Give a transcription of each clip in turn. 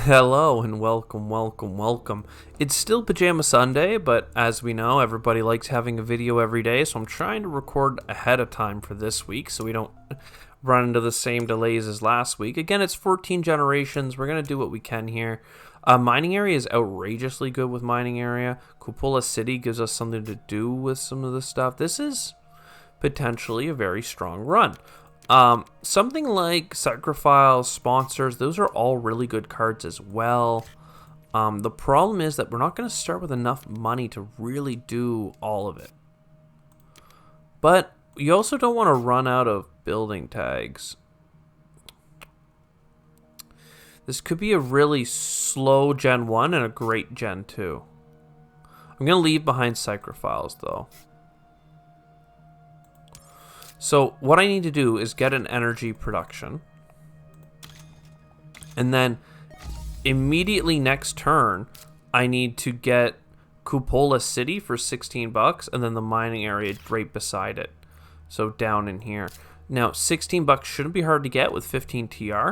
Hello and welcome, welcome, welcome. It's still Pajama Sunday, but as we know, everybody likes having a video every day, so I'm trying to record ahead of time for this week so we don't run into the same delays as last week. Again, it's 14 generations. We're going to do what we can here. Mining area is outrageously good with mining area. Cupola City gives us something to do with some of the stuff. This is potentially a very strong run. Something like Sacrifice, Sponsors, those are all really good cards as well. The problem is that we're not going to start with enough money to really do all of it. But you also don't want to run out of building tags. This could be a really slow Gen 1 and a great Gen 2. I'm going to leave behind Sacrifice though. So what I need to do is get an energy production. And then immediately next turn, I need to get Cupola City for 16 bucks and then the mining area right beside it. So down in here. Now, 16 bucks shouldn't be hard to get with 15 TR.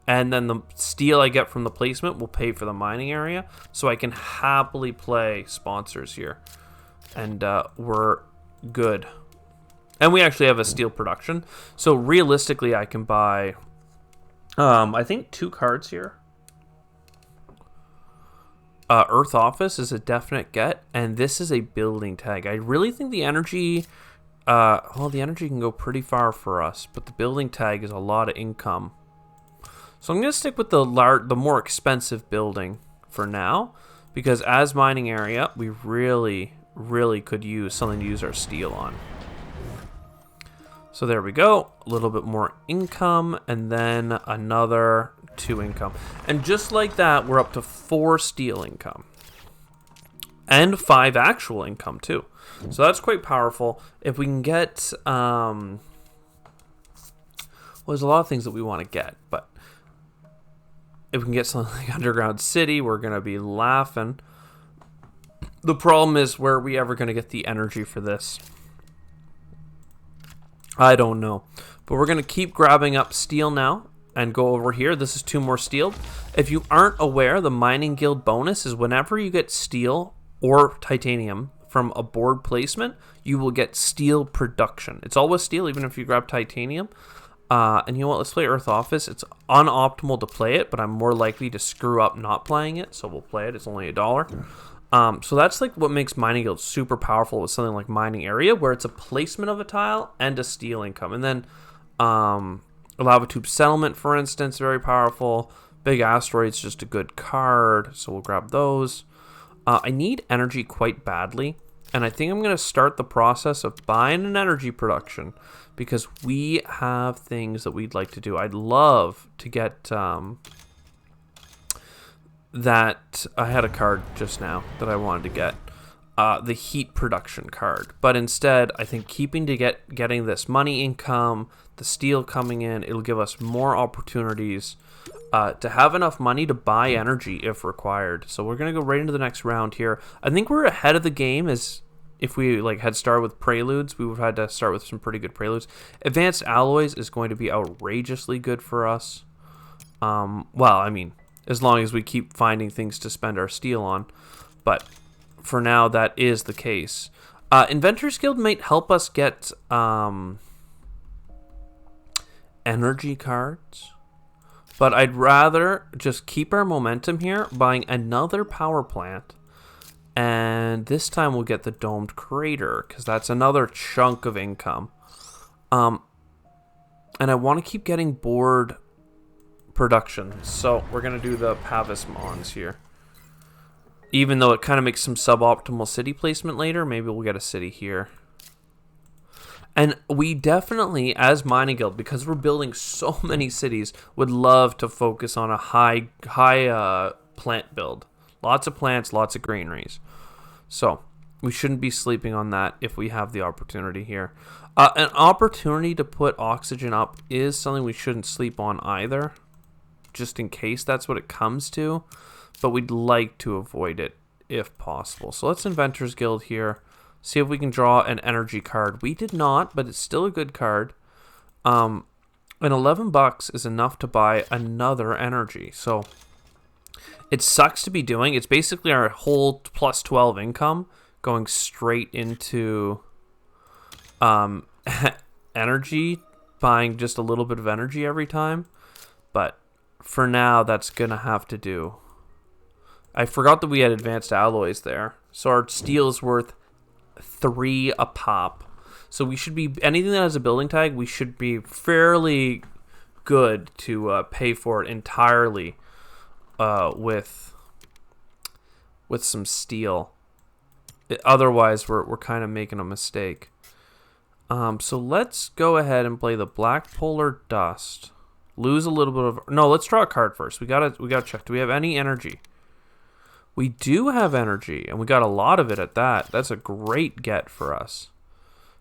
And then the steel I get from the placement will pay for the mining area. So I can happily play Sponsors here. And we're good. And we actually have a steel production. So realistically, I can buy, I think 2 cards here. Earth Office is a definite get. And this is a building tag. I really think the energy, well, the energy can go pretty far for us. But the building tag is a lot of income. So I'm going to stick with the more expensive building for now. Because as mining area, we really, really could use something to use our steel on. So there we go, a little bit more income, and then another 2 income. And just like that, we're up to 4 steel income. And 5 actual income, too. So that's quite powerful. If we can get, well, there's a lot of things that we want to get, but if we can get something like Underground City, we're going to be laughing. The problem is, where are we ever going to get the energy for this? I don't know. But we're going to keep grabbing up steel now and go over here. This is 2 more steel. If you aren't aware, the Mining Guild bonus is whenever you get steel or titanium from a board placement, you will get steel production. It's always steel, even if you grab titanium. And you know what? Let's play Earth Office. It's unoptimal to play it, but I'm more likely to screw up not playing it, so we'll play it. It's only $1. So that's like what makes Mining Guild super powerful with something like Mining Area, where it's a placement of a tile and a steel income. And then Lava Tube Settlement, for instance, very powerful. Big Asteroid's just a good card, so we'll grab those. I need energy quite badly, and I think I'm going to start the process of buying an energy production because we have things that we'd like to do. I'd love to get... that I had a card just now that I wanted to get, the heat production card, but instead I think getting this money income, the steel coming in, it'll give us more opportunities to have enough money to buy energy if required. So we're gonna go right into the next round here. I think we're ahead of the game. As if we had started with Preludes, we would have had to start with some pretty good Preludes. Advanced Alloys is going to be outrageously good for us. Well, I mean, as long as we keep finding things to spend our steel on. But for now, that is the case. Inventors Guild might help us get energy cards. But I'd rather just keep our momentum here, buying another power plant. And this time we'll get the Domed Crater, because that's another chunk of income. And I want to keep getting bored production, so we're gonna do the Pavis Mons here. Even though it kind of makes some suboptimal city placement later, maybe we'll get a city here. And we definitely, as Mining Guild, because we're building so many cities, would love to focus on a high plant build. Lots of plants, lots of greeneries. So we shouldn't be sleeping on that if we have the opportunity here. An opportunity to put oxygen up is something we shouldn't sleep on either, just in case that's what it comes to, but we'd like to avoid it if possible. So let's Inventors Guild here, see if we can draw an energy card. We did not, but it's still a good card. And $11 is enough to buy another energy. So it sucks to be doing. It's basically our whole plus 12 income going straight into energy, buying just a little bit of energy every time. But for now, that's going to have to do. I forgot that we had advanced alloys there. So our steel is worth 3 a pop. So we should be, anything that has a building tag, we should be fairly good to pay for it entirely with some steel. Otherwise, we're kind of making a mistake. So let's go ahead and play the Black Polar Dust. Lose a little bit of... No, let's draw a card first. We gotta check. Do we have any energy? We do have energy, and we got a lot of it at that. That's a great get for us.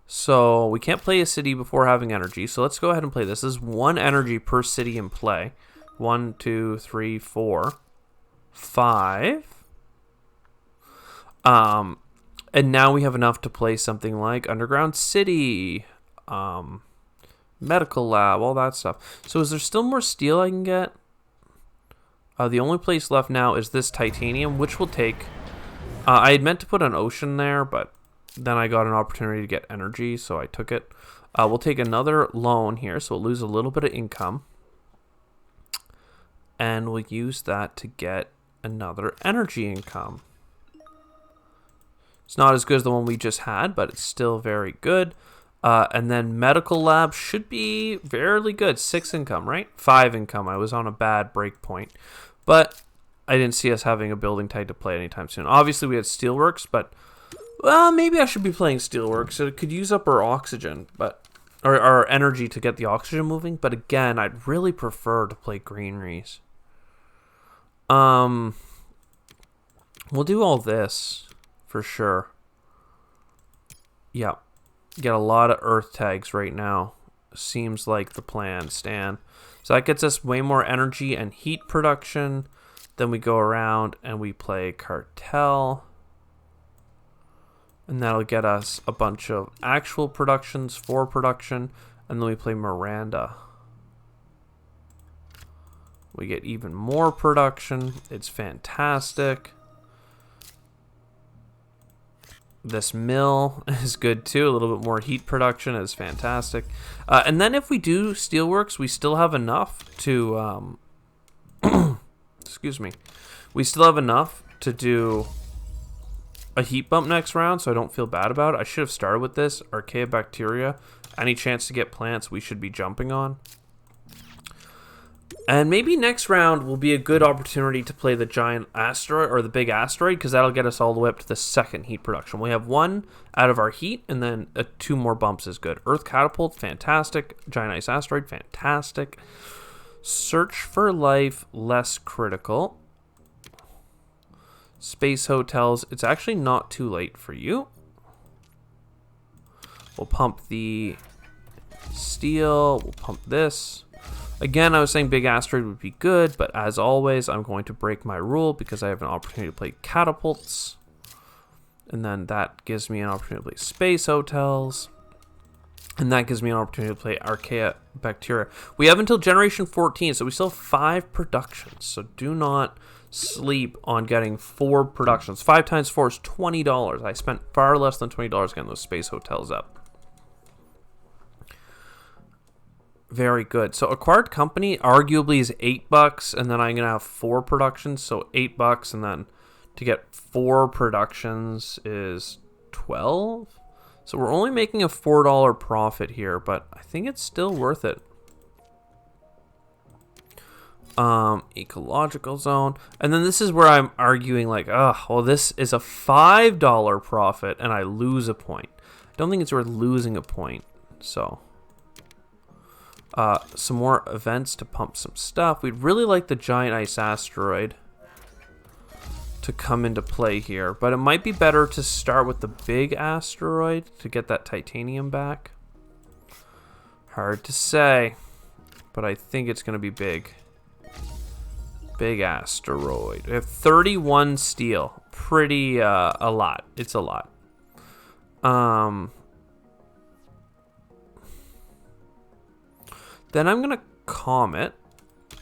So we can't play a city before having energy. So let's go ahead and play this. This is 1 energy per city in play. 1, 2, 3, 4, 5. And now we have enough to play something like Underground City, Medical Lab, all that stuff. So is there still more steel I can get? The only place left now is this titanium, which will take... I had meant to put an ocean there, but then I got an opportunity to get energy, so I took it. We'll take another loan here, so we'll lose a little bit of income. And we'll use that to get another energy income. It's not as good as the one we just had, but it's still very good. And then Medical Lab should be fairly good. 6 income, right? 5 income. I was on a bad break point. But I didn't see us having a building tag to play anytime soon. Obviously, we had Steelworks, but... Well, maybe I should be playing Steelworks. It could use up our oxygen, but... Or our energy to get the oxygen moving. But again, I'd really prefer to play Greeneries. We'll do all this for sure. Yeah. Get a lot of earth tags right now. Seems like the plan, Stan. So that gets us way more energy and heat production. Then we go around and we play Cartel. And that'll get us a bunch of actual productions for production. And then we play Miranda. We get even more production. It's fantastic. This mill is good too. A little bit more heat production is fantastic. And then if we do Steelworks, we still have enough to... excuse me. We still have enough to do a heat bump next round, so I don't feel bad about it. I should have started with this. Archaeobacteria. Any chance to get plants we should be jumping on. And maybe next round will be a good opportunity to play the giant asteroid or the big asteroid, because that'll get us all the way up to the second heat production. We have 1 out of our heat, and then 2 more bumps is good. Earth Catapult, fantastic. Giant ice asteroid, fantastic. Search for life, less critical. Space hotels, it's actually not too late for you. We'll pump the steel. We'll pump this. Again, I was saying big asteroid would be good, but as always, I'm going to break my rule because I have an opportunity to play catapults. And then that gives me an opportunity to play space hotels. And that gives me an opportunity to play Archaeobacteria. We have until generation 14, so we still have 5 productions. So do not sleep on getting 4 productions. 5 times 4 is $20. I spent far less than $20 getting those space hotels up. Very good. So acquired company arguably is $8, and then I'm gonna have 4 productions, so $8, and then to get 4 productions is $12. So we're only making a $4 profit here, but I think it's still worth it. Ecological zone, and then this is where I'm arguing like, well, this is a $5 profit, and I lose a point. I don't think it's worth losing a point. So. Some more events to pump some stuff. We'd really like the giant ice asteroid to come into play here, but it might be better to start with the big asteroid to get that titanium back. Hard to say, but I think it's going to be big. Big asteroid. We have 31 steel. Pretty, a lot. It's a lot. Then I'm going to comet,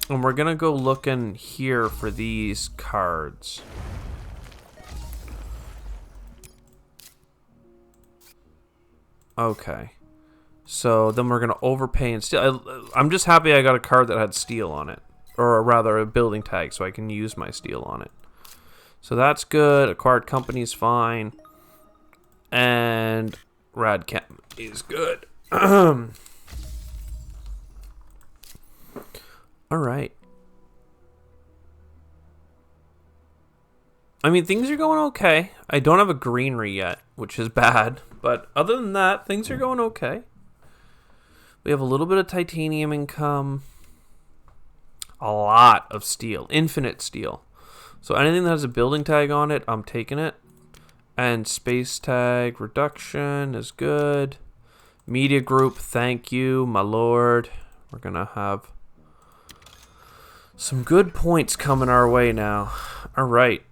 And we're going to go looking here for these cards. Okay. So then we're going to overpay and steal. I'm just happy I got a card that had steel on it. Or rather, a building tag, so I can use my steel on it. So that's good. Acquired company's fine. And Rad Chem is good. Alright. I mean, things are going okay. I don't have a greenery yet, which is bad. But other than that, things are going okay. We have a little bit of titanium income. A lot of steel. Infinite steel. So anything that has a building tag on it, I'm taking it. And space tag reduction is good. Media group, thank you, my lord. We're going to have some good points coming our way now. All right.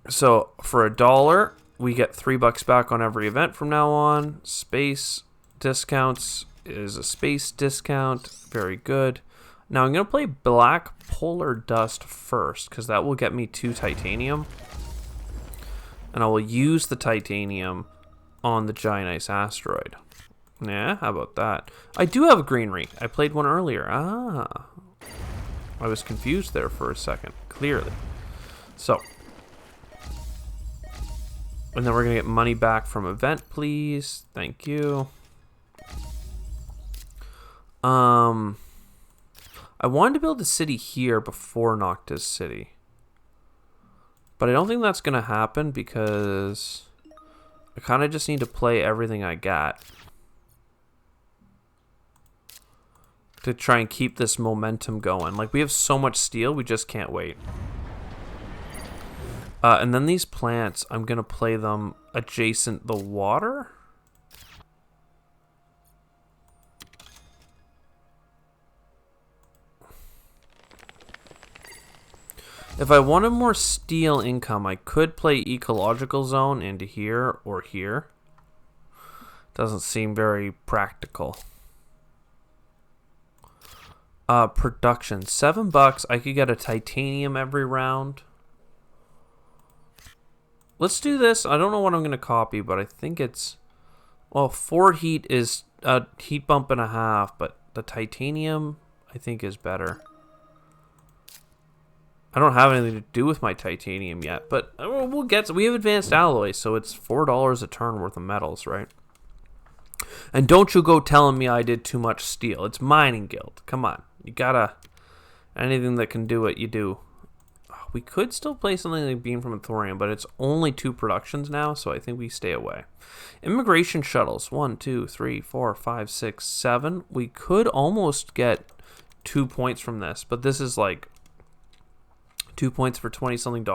So for $1, we get $3 back on every event from now on. Space discounts is a space discount. Very good. Now I'm going to play Black Polar Dust first, because that will get me 2 titanium. And I will use the titanium on the Giant Ice Asteroid. Yeah, how about that? I do have a greenery. I played one earlier. Ah. I was confused there for a second, clearly. So. And then we're going to get money back from event, please. Thank you. I wanted to build a city here before Noctis City. But I don't think that's going to happen because I kind of just need to play everything I got to try and keep this momentum going. Like, we have so much steel, we just can't wait. And then these plants, I'm going to play them adjacent the water. If I wanted more steel income, I could play Ecological Zone into here or here. Doesn't seem very practical. Production, $7. I could get a titanium every round. Let's do this. I don't know what I'm going to copy, but I think it's... Well, 4 heat is a heat bump and a half, but the titanium, I think, is better. I don't have anything to do with my titanium yet, but we'll get... We have advanced alloys, so it's $4 a turn worth of metals, right? And don't you go telling me I did too much steel. It's Mining Guild. Come on. You gotta... Anything that can do it, you do. We could still play something like Beam from a Thorium, but it's only 2 productions now, so I think we stay away. Immigration shuttles. 1, 2, 3, 4, 5, 6, 7. We could almost get 2 points from this, but this is like 2 points for $20-something.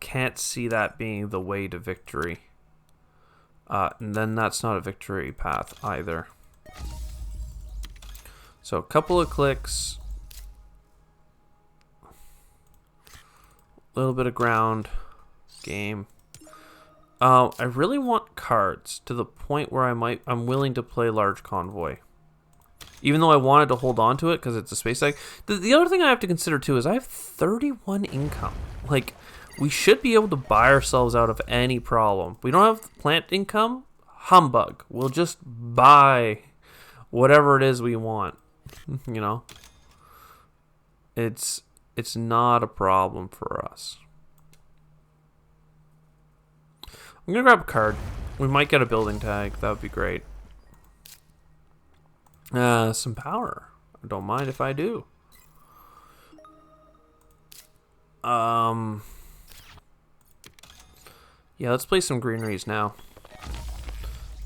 Can't see that being the way to victory. And then that's not a victory path either. So a couple of clicks. Little bit of ground game. I really want cards to the point where I'm willing to play Large Convoy. Even though I wanted to hold on to it because it's a space tag. The other thing I have to consider too is I have 31 income. Like, we should be able to buy ourselves out of any problem. We don't have plant income? Humbug. We'll just buy whatever it is we want. You know? It's not a problem for us. I'm going to grab a card. We might get a building tag. That would be great. Some power. I don't mind if I do. Yeah, let's play some greeneries now.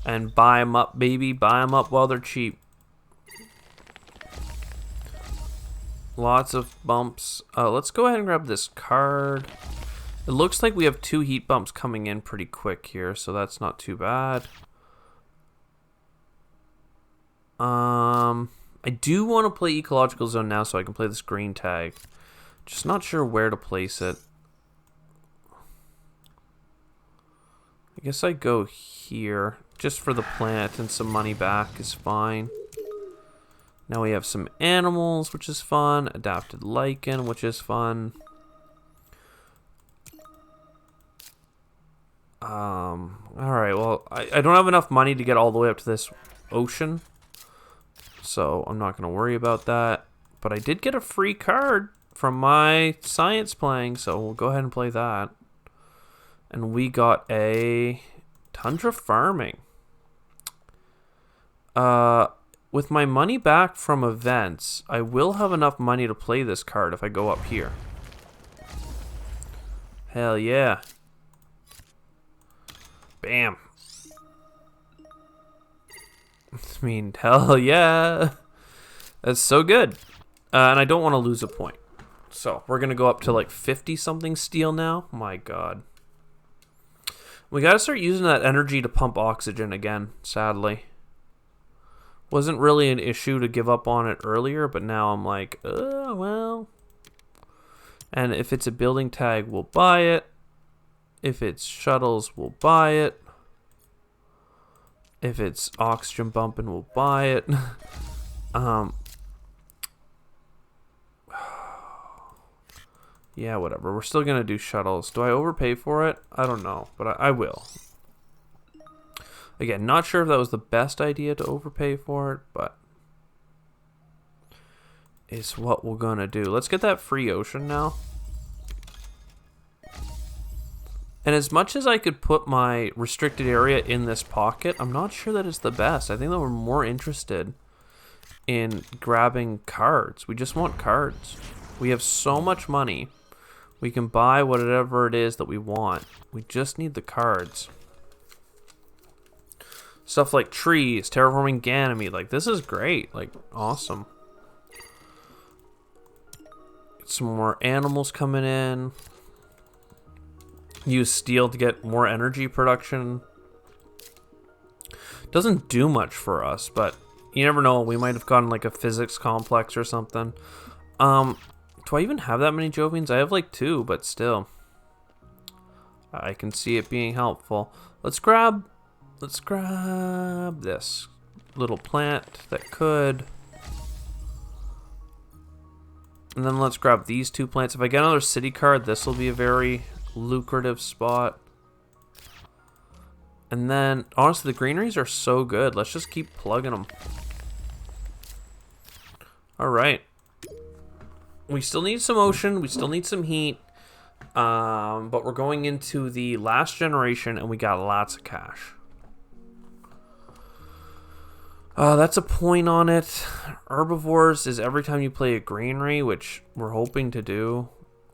And buy them up, baby. Buy them up while they're cheap. Lots of bumps. Let's go ahead and grab this card. It looks like we have 2 heat bumps coming in pretty quick here, so that's not too bad. I do want to play Ecological Zone now so I can play this green tag. Just not sure where to place it. I guess I go here. Just for the plant and some money back is fine. Now we have some animals, which is fun. Adapted lichen, which is fun. Alright, well, I don't have enough money to get all the way up to this ocean. So I'm not going to worry about that. But I did get a free card from my science playing, so we'll go ahead and play that. And we got a Tundra Farming. With my money back from events, I will have enough money to play this card if I go up here. Hell yeah. Bam. I mean, hell yeah. That's so good. And I don't want to lose a point. So, we're going to go up to like 50-something steel now. My god. We got to start using that energy to pump oxygen again, sadly. Wasn't really an issue to give up on it earlier, but now I'm like, well. And if it's a building tag, we'll buy it. If it's shuttles, we'll buy it. If it's oxygen bumping, we'll buy it. Yeah, whatever. We're still going to do shuttles. Do I overpay for it? I don't know, but I will. Again, not sure if that was the best idea to overpay for it, but it's what we're going to do. Let's get that free ocean now. And as much as I could put my restricted area in this pocket, I'm not sure that it's the best. I think that we're more interested in grabbing cards. We just want cards. We have so much money. We can buy whatever it is that we want. We just need the cards. Stuff like trees, terraforming Ganymede. Like, this is great. Like, awesome. Get some more animals coming in. Use steel to get more energy production. Doesn't do much for us, but you never know. We might have gotten like a physics complex or something. Do I even have that many Jovians? I have like 2, but still. I can see it being helpful. Let's grab this little plant that could. And then let's grab these 2 plants. If I get another city card, this will be a very lucrative spot. And then, honestly, the greeneries are so good. Let's just keep plugging them. Alright. We still need some ocean. We still need some heat. But we're going into the last generation, and we got lots of cash. That's a point on it. Herbivores is every time you play a greenery, which we're hoping to do.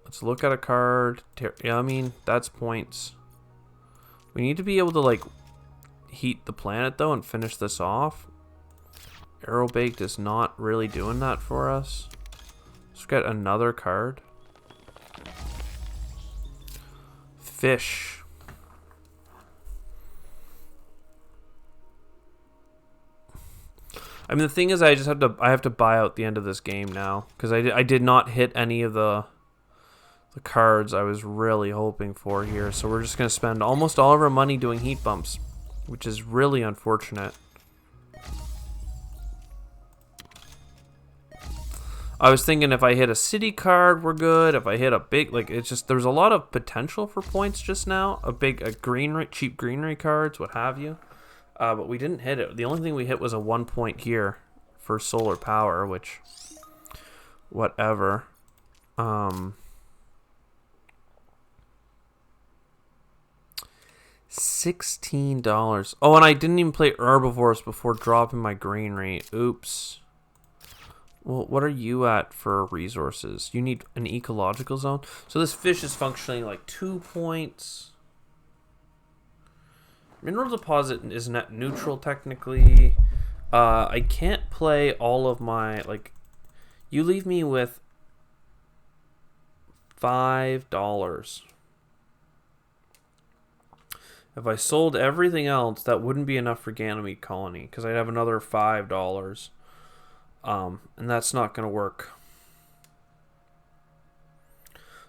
Let's look at a card. Yeah, I mean, that's points. We need to be able to, like, heat the planet, though, and finish this off. Aerobaked is not really doing that for us. Let's get another card. Fish. I mean, the thing is, I have to buy out the end of this game now, because I did not hit any of the cards I was really hoping for here. So we're just going to spend almost all of our money doing heat bumps, which is really unfortunate. I was thinking if I hit a city card, we're good. If I hit a big, like, it's just, there's a lot of potential for points just now. Cheap greenery cards, what have you. But we didn't hit it. The only thing we hit was a 1 point here for solar power, which, whatever. $16. Oh, and I didn't even play herbivores before dropping my greenery. Oops. Well, what are you at for resources? You need an ecological zone. So this fish is functioning like 2 points. Mineral deposit is net neutral technically. I can't play all of my, like, you leave me with $5. If I sold everything else, that wouldn't be enough for Ganymede Colony, because I'd have another $5. And that's not going to work.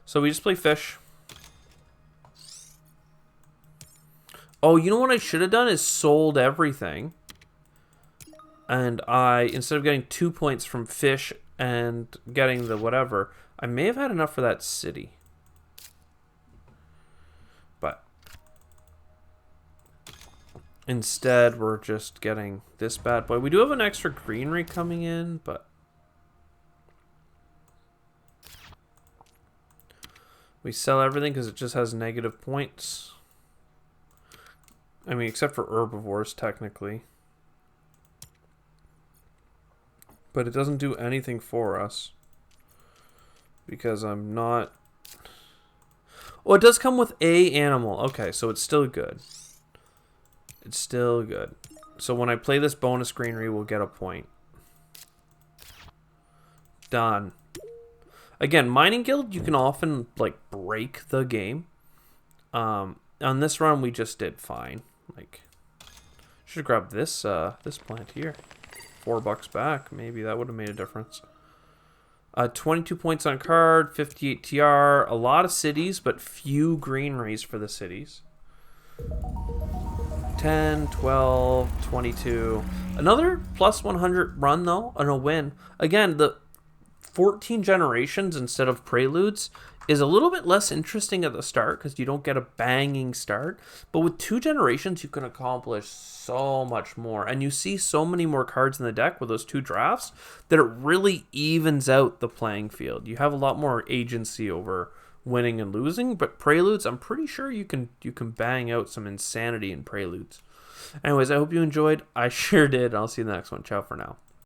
So we just play fish. Oh, you know what I should have done is sold everything. And instead of getting 2 points from fish and getting the whatever, I may have had enough for that city. But instead, we're just getting this bad boy. We do have an extra greenery coming in, but we sell everything because it just has negative points. I mean, except for herbivores, technically. But it doesn't do anything for us. Because I'm not... Oh, it does come with a animal. Okay, so it's still good. It's still good. So when I play this bonus greenery, we'll get a point. Done. Again, Mining Guild, you can often, like, break the game. On this run, we just did fine. Like, should grab this this plant here. $4 back. Maybe that would have made a difference. 22 points on card, 58 TR. A lot of cities, but few greeneries for the cities. 10, 12, 22. Another plus 100 run, though, and a win. Again, the 14 generations instead of preludes is a little bit less interesting at the start because you don't get a banging start. But with 2 generations, you can accomplish so much more. And you see so many more cards in the deck with those 2 drafts that it really evens out the playing field. You have a lot more agency over winning and losing. But preludes, I'm pretty sure you can bang out some insanity in preludes. Anyways, I hope you enjoyed. I sure did. I'll see you in the next one. Ciao for now.